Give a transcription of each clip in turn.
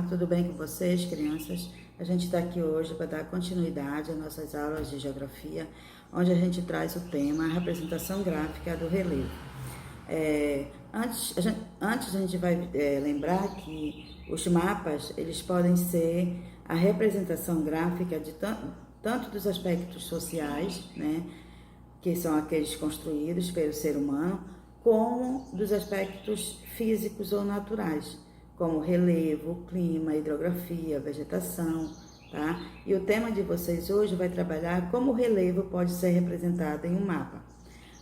tudo bem com vocês, crianças? A gente está aqui hoje para dar continuidade às nossas aulas de geografia, onde a gente traz o tema a representação gráfica do relevo. Antes a gente vai lembrar que os mapas eles podem ser a representação gráfica de tanto dos aspectos sociais, né, que são aqueles construídos pelo ser humano, como dos aspectos físicos ou naturais, como relevo, clima, hidrografia, vegetação, tá? E o tema de vocês hoje vai trabalhar como o relevo pode ser representado em um mapa.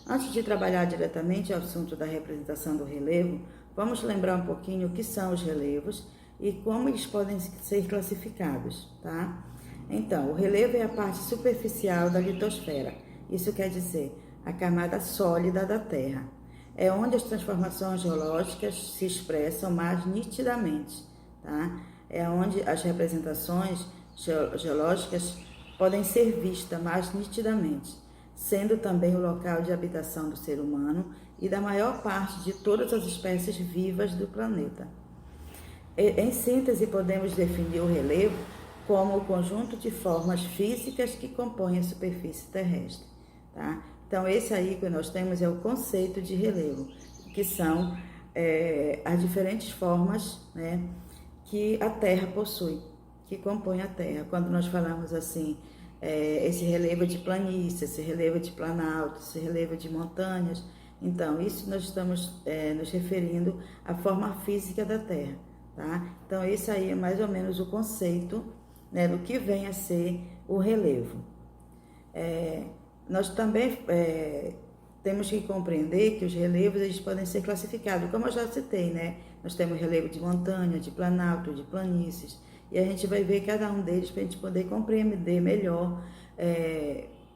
Antes de trabalhar diretamente o assunto da representação do relevo, vamos lembrar um pouquinho o que são os relevos e como eles podem ser classificados, tá? Então, o relevo é a parte superficial da litosfera. Isso quer dizer a camada sólida da Terra. É onde as transformações geológicas se expressam mais nitidamente, tá? É onde as representações geológicas podem ser vistas mais nitidamente, sendo também o local de habitação do ser humano e da maior parte de todas as espécies vivas do planeta. Em síntese, podemos definir o relevo como o conjunto de formas físicas que compõem a superfície terrestre, tá? Então, esse aí que nós temos é o conceito de relevo, que são as diferentes formas, né, que a Terra possui, que compõem a Terra. Quando nós falamos assim, esse relevo de planície, esse relevo de planalto, esse relevo de montanhas, então, isso nós estamos nos referindo à forma física da Terra, tá? Então, esse aí é mais ou menos o conceito, né, do que vem a ser o relevo. Nós também temos que compreender que os relevos eles podem ser classificados, como eu já citei, né? Nós temos relevo de montanha, de planalto, de planícies, e a gente vai ver cada um deles para a gente poder compreender melhor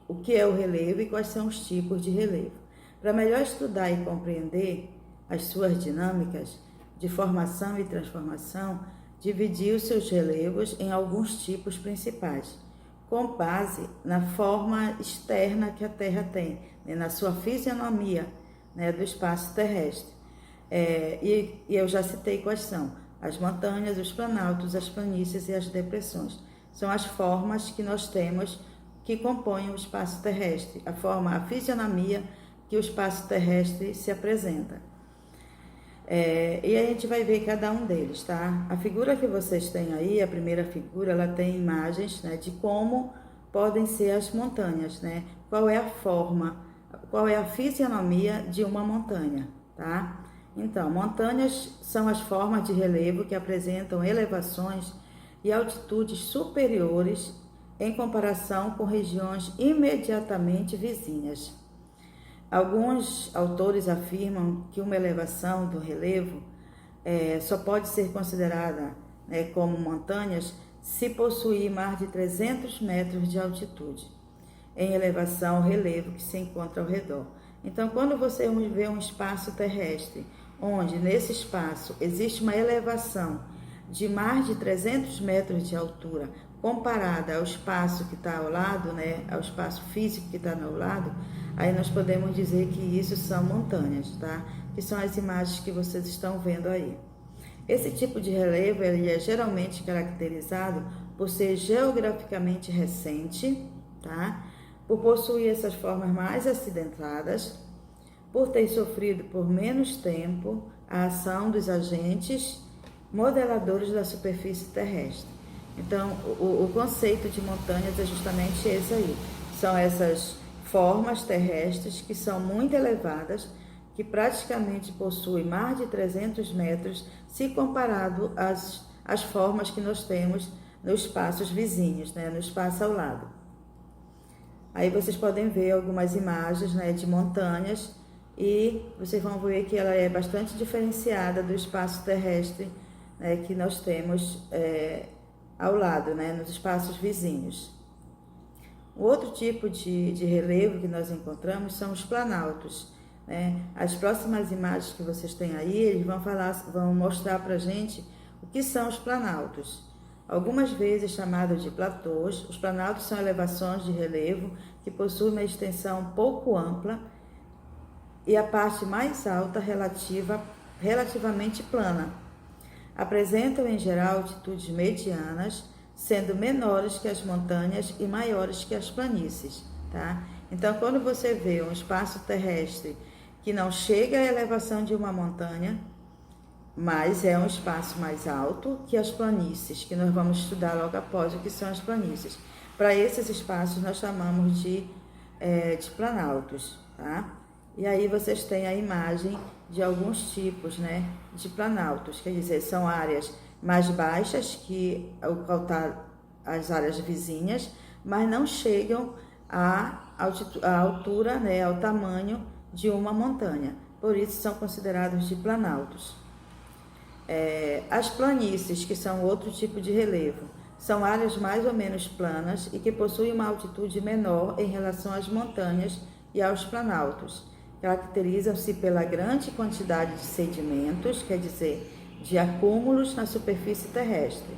o que é o relevo e quais são os tipos de relevo. Para melhor estudar e compreender as suas dinâmicas de formação e transformação, dividir os seus relevos em alguns tipos principais, com base na forma externa que a Terra tem, né, na sua fisionomia, né, do espaço terrestre. E eu já citei quais são: as montanhas, os planaltos, as planícies e as depressões. São as formas que nós temos que compõem o espaço terrestre, a fisionomia que o espaço terrestre se apresenta. E a gente vai ver cada um deles, tá? A figura que vocês têm aí, a primeira figura, ela tem imagens, né, de como podem ser as montanhas, né? Qual é a forma, qual é a fisionomia de uma montanha, tá? Então, montanhas são as formas de relevo que apresentam elevações e altitudes superiores em comparação com regiões imediatamente vizinhas. Alguns autores afirmam que uma elevação do relevo só pode ser considerada como montanhas se possuir mais de 300 metros de altitude em elevação ao relevo que se encontra ao redor. Então, quando você vê um espaço terrestre, onde nesse espaço existe uma elevação de mais de 300 metros de altura, comparada ao espaço que está ao lado, né, ao espaço físico que está ao lado, aí nós podemos dizer que isso são montanhas, tá? Que são as imagens que vocês estão vendo aí. Esse tipo de relevo ele é geralmente caracterizado por ser geograficamente recente, tá? Por possuir essas formas mais acidentadas, por ter sofrido por menos tempo a ação dos agentes modeladores da superfície terrestre. Então, o conceito de montanhas é justamente esse aí. São essas formas terrestres que são muito elevadas, que praticamente possuem mais de 300 metros, se comparado às formas que nós temos nos espaços vizinhos, né, no espaço ao lado. Aí vocês podem ver algumas imagens, né, de montanhas e vocês vão ver que ela é bastante diferenciada do espaço terrestre, né, que nós temos ao lado, né, nos espaços vizinhos. O outro tipo de relevo que nós encontramos são os planaltos, né? As próximas imagens que vocês têm aí, eles vão mostrar para a gente o que são os planaltos. Algumas vezes chamados de platôs, os planaltos são elevações de relevo que possuem uma extensão pouco ampla e a parte mais alta relativamente plana. apresentam em geral altitudes medianas, sendo menores que as montanhas e maiores que as planícies, tá? Então, quando você vê um espaço terrestre que não chega à elevação de uma montanha, mas é um espaço mais alto que as planícies, que nós vamos estudar logo após o que são as planícies. Para esses espaços nós chamamos de planaltos, tá? E aí vocês têm a imagem de alguns tipos, né, de planaltos, quer dizer, são áreas mais baixas que as áreas vizinhas, mas não chegam à altura, né, ao tamanho de uma montanha, por isso são considerados de planaltos. As planícies, que são outro tipo de relevo, são áreas mais ou menos planas e que possuem uma altitude menor em relação às montanhas e aos planaltos. Caracterizam-se pela grande quantidade de sedimentos, quer dizer, de acúmulos na superfície terrestre,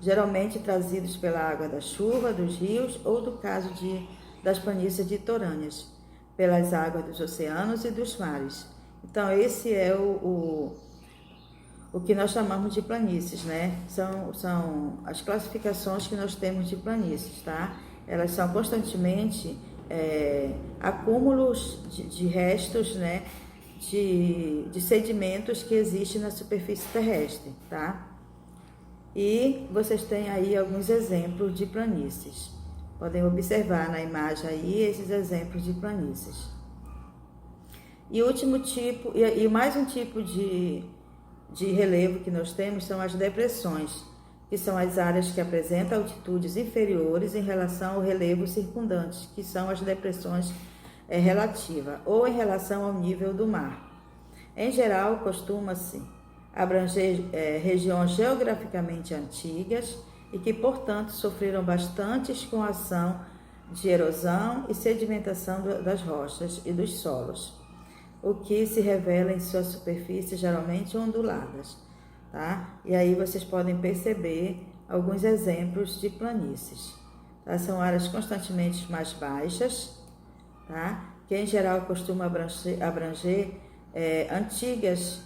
geralmente trazidos pela água da chuva, dos rios ou, do caso das planícies litorâneas, pelas águas dos oceanos e dos mares. Então, esse é o que nós chamamos de planícies, né? São as classificações que nós temos de planícies, tá? Elas são constantemente acúmulos de restos, né? De sedimentos que existem na superfície terrestre, tá? E vocês têm aí alguns exemplos de planícies. Podem observar na imagem aí esses exemplos de planícies. E o último tipo, e mais um tipo de relevo que nós temos são as depressões, que são as áreas que apresentam altitudes inferiores em relação ao relevo circundante, que são as depressões relativas, ou em relação ao nível do mar. Em geral, costuma-se abranger regiões geograficamente antigas e que, portanto, sofreram bastantes com a ação de erosão e sedimentação das rochas e dos solos, o que se revela em suas superfícies geralmente onduladas, tá? E aí vocês podem perceber alguns exemplos de planícies, tá? São áreas constantemente mais baixas, tá? Que em geral costumam abranger antigas,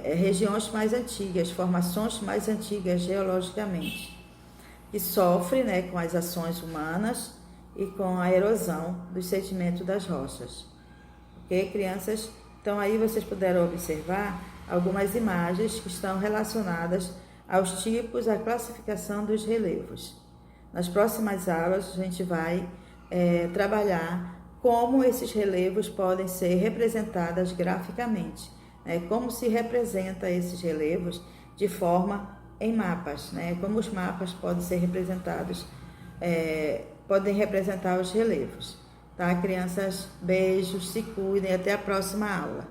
regiões mais antigas, formações mais antigas geologicamente, que sofrem, né, com as ações humanas e com a erosão dos sedimentos das rochas. Ok, crianças? Então aí vocês puderam observar algumas imagens que estão relacionadas aos tipos, à classificação dos relevos. Nas próximas aulas a gente vai trabalhar como esses relevos podem ser representados graficamente, né? Como se representa esses relevos de forma em mapas, né? Como os mapas podem ser representados, podem representar os relevos. Tá, crianças? Beijos, se cuidem, até a próxima aula.